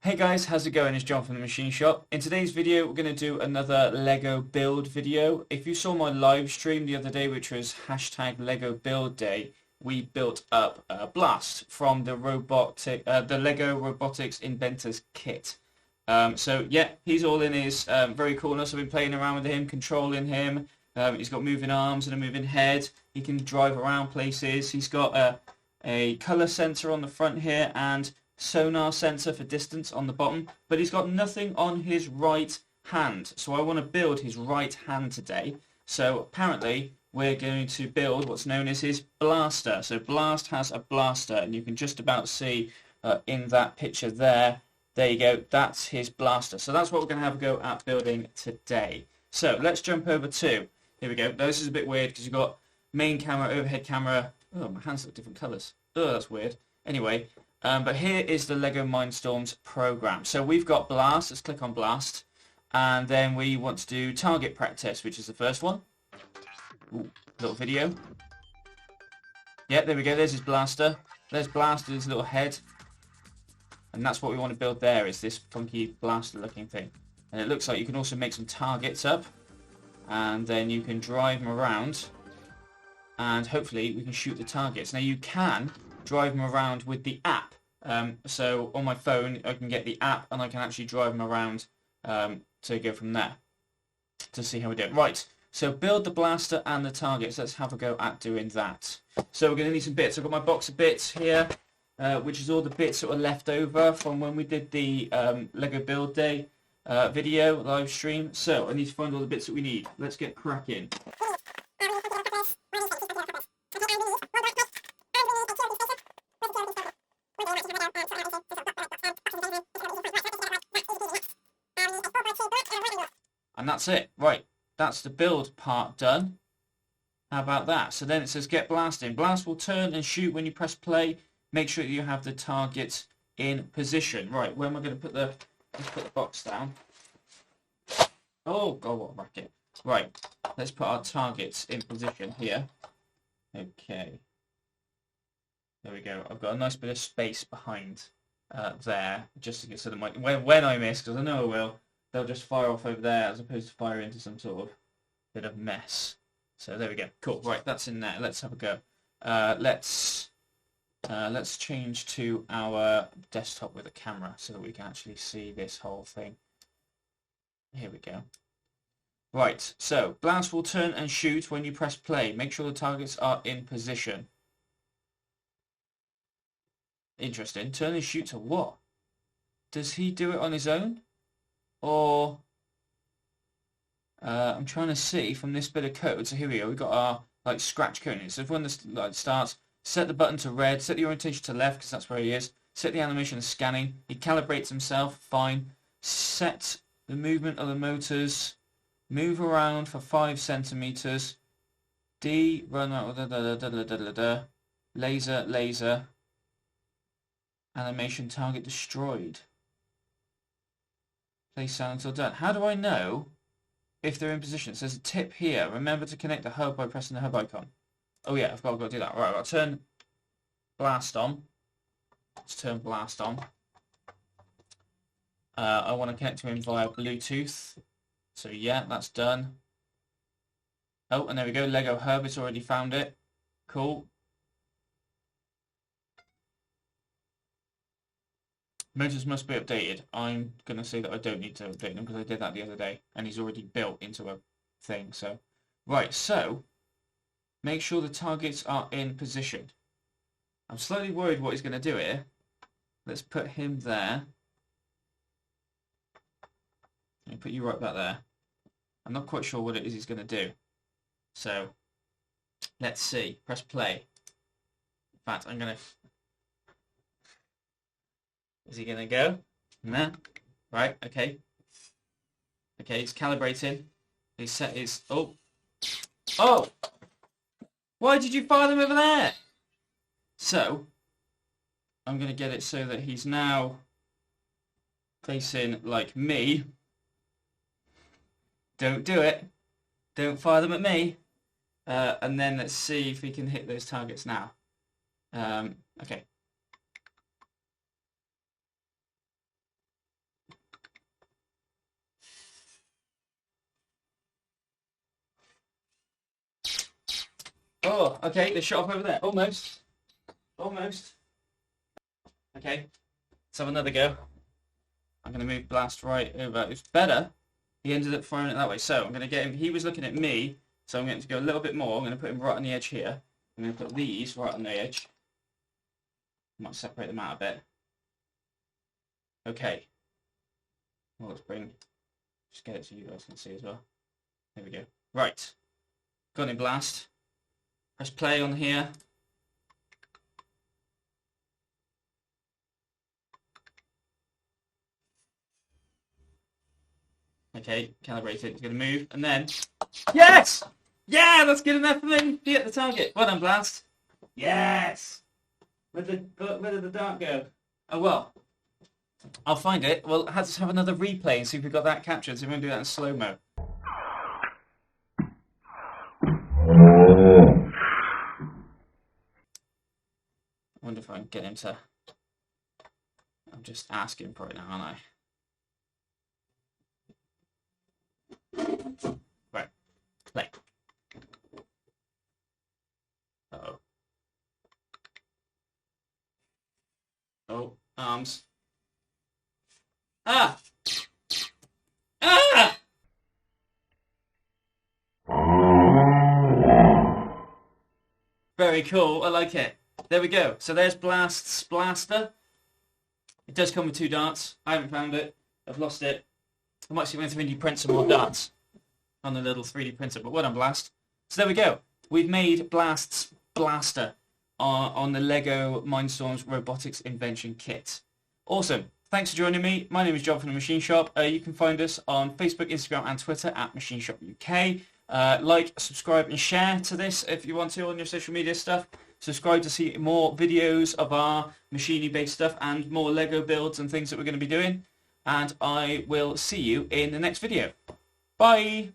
Hey guys, how's it going? It's John from the Machine Shop. In today's video, we're going to do another Lego build video. If you saw my live stream the other day, which was hashtag Lego Build Day, we built up a Blast from the Lego Robotics Inventors kit. So yeah, he's all in his very coolness. I've been playing around with him, controlling him. He's got moving arms and a moving head. He can drive around places. He's got a color sensor on the front here and sonar sensor for distance on the bottom, but he's got nothing on his right hand. So I want to build his right hand today. So apparently we're going to build what's known as his blaster. So Blast has a blaster, and you can just about see in that picture there. There you go, that's his blaster. So that's what we're going to have a go at building today. So let's jump over to, here we go. Now, this is a bit weird because you've got main camera, overhead camera. Oh, my hands look different colours. Oh, that's weird. Anyway, but here is the Lego Mindstorms program. So we've got Blast. Let's click on Blast. And then we want to do target practice, which is the first one. Ooh, little video. Yeah, there we go. There's his blaster. There's Blaster's little head. And that's what we want to build there, is this funky blaster looking thing. And it looks like you can also make some targets up. And then you can drive them around. And hopefully we can shoot the targets. Now you can drive them around with the app. So on my phone I can get the app and I can actually drive them around to go from there to see how we do it. Right, so build the blaster and the targets. Let's have a go at doing that. So we're going to need some bits. I've got my box of bits here, which is all the bits that were left over from when we did the Lego Build Day video live stream. So I need to find all the bits that we need. Let's get cracking. And that's it. Right, that's the build part done. How about that? So then it says get blasting. Blast will turn and shoot when you press play. Make sure you have the target in position. Right, where am I going to put the... Let's put the box down. Oh, God, what a racket. Right, let's put our targets in position here. Okay. There we go. I've got a nice bit of space behind there, just to get so that when I miss, because I know I will, they'll just fire off over there as opposed to fire into some sort of bit of mess. So there we go. Cool. Right, that's in there. Let's have a go. Let's change to our desktop with a camera so that we can actually see this whole thing. Here we go. Right, so Blast will turn and shoot when you press play. Make sure the targets are in position. Interesting. Turn and shoot to what? Does he do it on his own? Or I'm trying to see from this bit of code. So here we go. We've got our like scratch code. So if when this starts, set the button to red, set the orientation to left because that's where he is. Set the animation to scanning. He calibrates himself. Fine. Set the movement of the motors. Move around for 5 centimeters. D run out. Laser. Animation target destroyed. Place sound until done. How do I know if they're in position? It says a tip here. Remember to connect the hub by pressing the hub icon. Oh yeah, I've got to do that. Right, I'll turn Blast on. Let's turn Blast on. I want to connect to him via Bluetooth. So yeah, that's done. Oh, and there we go. Lego hub. It's already found it. Cool. Motors must be updated. I'm going to say that I don't need to update them because I did that the other day and he's already built into a thing. So, right, so make sure the targets are in position. I'm slightly worried what he's going to do here. Let's put him there. And put you right back there. I'm not quite sure what it is he's going to do. So, let's see. Press play. In fact, I'm going to... Is he going to go? No. Right, okay. Okay, it's calibrating. He set his... Oh! Oh! Why did you fire them over there? So, I'm going to get it so that he's now facing like me. Don't do it. Don't fire them at me. And then let's see if we can hit those targets now. Okay. Oh, okay, they shot up over there. Almost. Almost. Okay, let's have another go. I'm going to move blast right over. It's better. He ended up firing it that way. So I'm going to get him. He was looking at me, so I'm going to go a little bit more. I'm going to put him right on the edge here. I'm going to put these right on the edge. Might separate them out a bit. Okay. Well, let's just get it so you guys can see as well. There we go. Right. Got him blast. Press play on here. Okay, calibrate it. It's going to move, and then yes, yeah, that's good enough for me. Be at the target. Well done, blast. Yes. Where did the dart go? Oh well, I'll find it. Well, let's have another replay and see if we got that captured. So we're going to do that in slow mo. I wonder if I can get him to. I'm just asking for it now, aren't I? Right, play. Uh-oh. Oh, arms. Ah! Ah! Very cool, I like it. There we go. So there's Blast's blaster. It does come with 2 darts. I haven't found it. I've lost it. I might see if I can 3D print some more darts on the little 3D printer, but well done, Blast. So there we go. We've made Blast's blaster on the Lego Mindstorms Robotics Invention Kit. Awesome. Thanks for joining me. My name is John from the Machine Shop. You can find us on Facebook, Instagram and Twitter at Machine Shop UK. Like, subscribe and share to this if you want to on your social media stuff. Subscribe to see more videos of our machining-based stuff and more Lego builds and things that we're going to be doing. And I will see you in the next video. Bye!